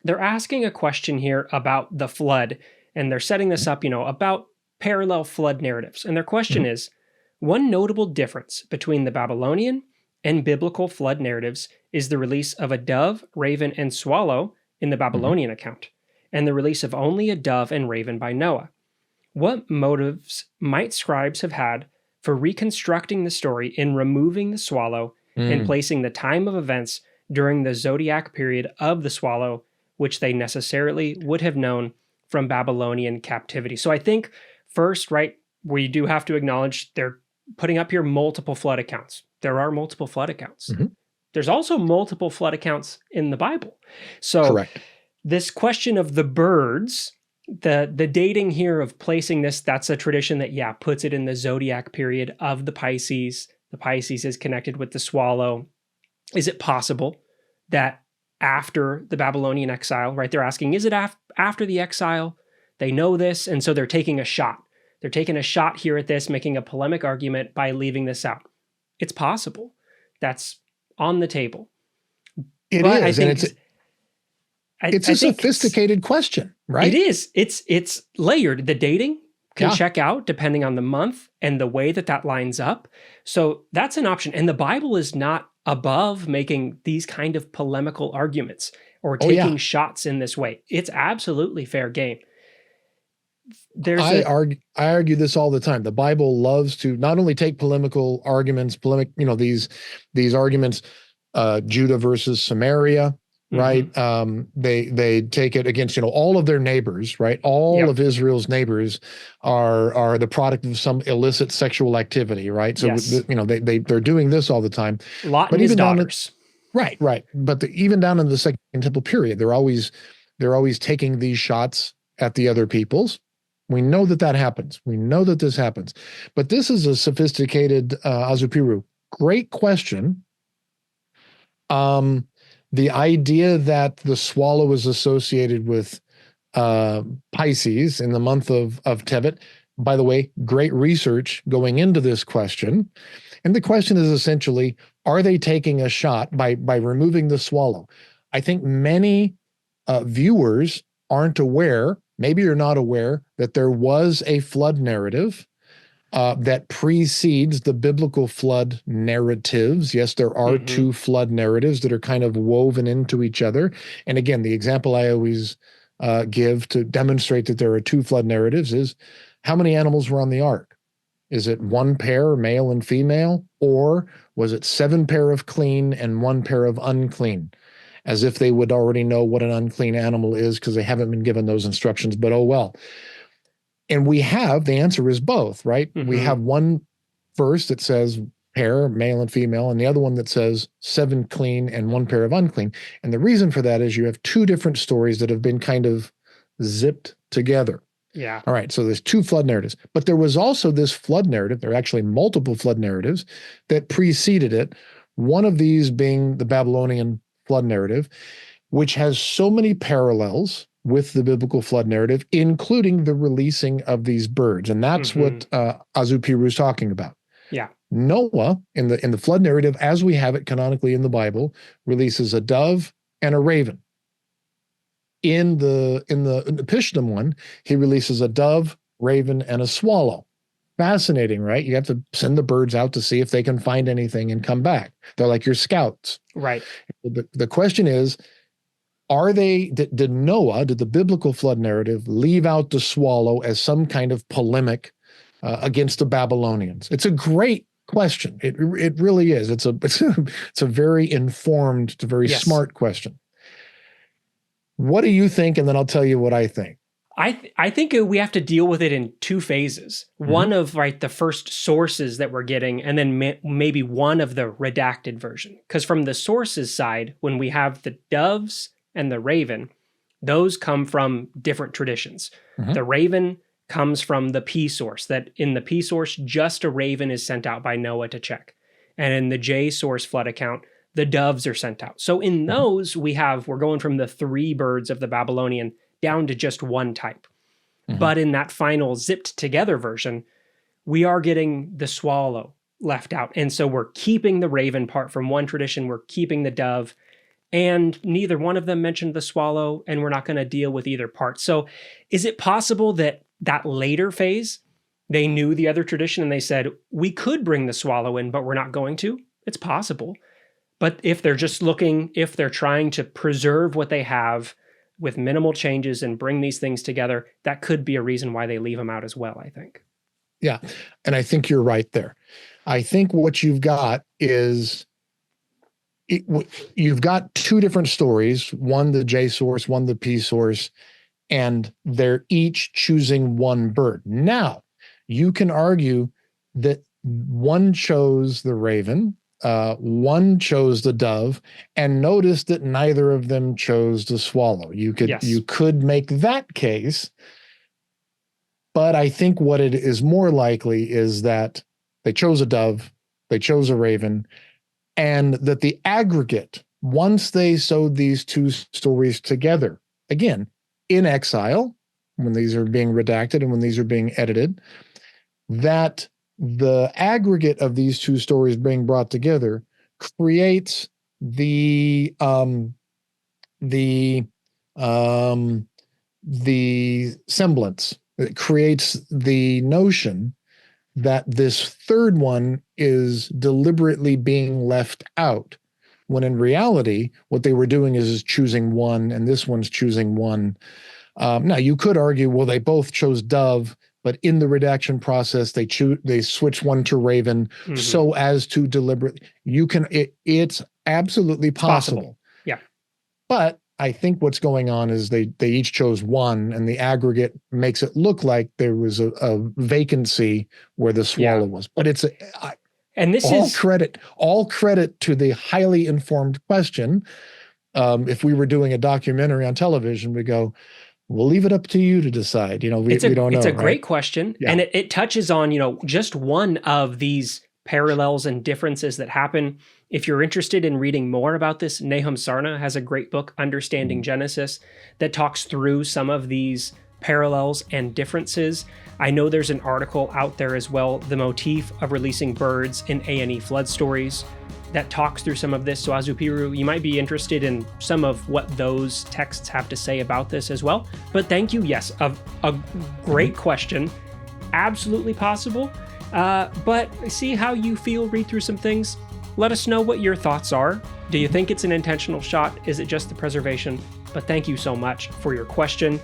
they're asking a question here about the flood, and they're setting this up, about parallel flood narratives. And their question is, one notable difference between the Babylonian and biblical flood narratives is the release of a dove, raven, and swallow in the Babylonian account, and the release of only a dove and raven by Noah. What motives might scribes have had for reconstructing the story in removing the swallow and placing the time of events during the zodiac period of the swallow, which they necessarily would have known from Babylonian captivity? So I think first, right, we do have to acknowledge they're putting up here multiple flood accounts. There are multiple flood accounts. There's also multiple flood accounts in the Bible. So Correct. This question of the birds, the dating here of placing this, that's a tradition that, puts it in the zodiac period of the Pisces. The Pisces is connected with the swallow. Is it possible that after the Babylonian exile, right, they're asking, is it after the exile? They know this, and so they're taking a shot. They're taking a shot here at this, making a polemic argument by leaving this out. It's possible. That's on the table. It is, and it's a sophisticated question, right? It is. It's layered. The dating can check out depending on the month and the way that lines up. So that's an option. And the Bible is not above making these kind of polemical arguments or taking shots in this way. It's absolutely fair game. I argue this all the time. The Bible loves to not only take polemical arguments, these arguments, Judah versus Samaria, right? They take it against, all of their neighbors, right? All of Israel's neighbors are the product of some illicit sexual activity, right? So, they're doing this all the time. Lot and his daughters. Right. But even down in the Second Temple period, they're always taking these shots at the other peoples. We know that happens. We know that this happens. But this is a sophisticated, Azupiru, great question. The idea that the swallow is associated with Pisces in the month of Tevet, by the way, great research going into this question. And the question is essentially, are they taking a shot by removing the swallow? I think many viewers aren't aware, maybe you're not aware, that there was a flood narrative that precedes the biblical flood narratives. Yes, there are two flood narratives that are kind of woven into each other. And again, the example I always give to demonstrate that there are two flood narratives is, how many animals were on the ark? Is it one pair, male and female? Or was it 7 pair of clean and 1 pair of unclean? As if they would already know what an unclean animal is because they haven't been given those instructions, but oh well. And the answer is both, right? We have one verse that says pair, male and female, and the other one that says 7 clean and 1 pair of unclean. And the reason for that is you have 2 different stories that have been kind of zipped together. Yeah. All right. So there's 2 flood narratives, but there was also this flood narrative. There are actually multiple flood narratives that preceded it. One of these being the Babylonian flood narrative, which has so many parallels with the biblical flood narrative, including the releasing of these birds. And that's what Azupiru is talking about. Yeah. Noah, in the flood narrative, as we have it canonically in the Bible, releases a dove and a raven. In the Pishtim one, he releases a dove, raven, and a swallow. Fascinating, right? You have to send the birds out to see if they can find anything and come back. They're like your scouts. Right. The question is, did the biblical flood narrative leave out the swallow as some kind of polemic against the Babylonians? It's a great question. It really is. It's a very informed, it's a very smart question. What do you think? And then I'll tell you what I think. I think we have to deal with it in 2 phases. One of the first sources that we're getting, and then maybe one of the redacted version. Because from the sources side, when we have the doves and the raven, those come from different traditions. The raven comes from the P source, that in the P source, just a raven is sent out by Noah to check. And in the J source flood account, the doves are sent out. So in those, we're going from the 3 birds of the Babylonian down to just 1 type. But in that final zipped together version, we are getting the swallow left out. And so we're keeping the raven part from one tradition, we're keeping the dove, and neither one of them mentioned the swallow, and we're not going to deal with either part. So is it possible that that later phase, they knew the other tradition and they said, we could bring the swallow in, but we're not going to? It's possible. But if they're just looking, if they're trying to preserve what they have with minimal changes and bring these things together, that could be a reason why they leave them out as well, I think. Yeah. And I think you're right there. I think what you've got is you've got two different stories, one the J source, one the P source, and they're each choosing one bird. Now, you can argue that one chose the raven, one chose the dove, and notice that neither of them chose the swallow. You could make that case, but I think what it is more likely is that they chose a dove, they chose a raven, and that the aggregate, once they sewed these two stories together, again, in exile, when these are being redacted and when these are being edited, that the aggregate of these two stories being brought together creates the semblance. It creates the notion that this third one is deliberately being left out, when in reality, what they were doing is choosing one, and this one's choosing one. Now, you could argue, well, they both chose dove, but in the redaction process, they switch one to raven, so as to deliberately. It's absolutely possible. Yeah. But I think what's going on is they each chose one, and the aggregate makes it look like there was a vacancy where the swallow was. But it's all credit to the highly informed question. If we were doing a documentary on television, we go, we'll leave it up to you to decide. We don't know. It's a great question. Yeah. And it touches on, just one of these parallels and differences that happen. If you're interested in reading more about this, Nahum Sarna has a great book, Understanding Genesis, that talks through some of these parallels and differences. I know there's an article out there as well, The Motif of Releasing Birds in A&E Flood Stories, that talks through some of this. So Azupiru, you might be interested in some of what those texts have to say about this as well. But thank you. Yes, a great question. Absolutely possible. But see how you feel, read through some things. Let us know what your thoughts are. Do you think it's an intentional shot? Is it just the preservation? But thank you so much for your question.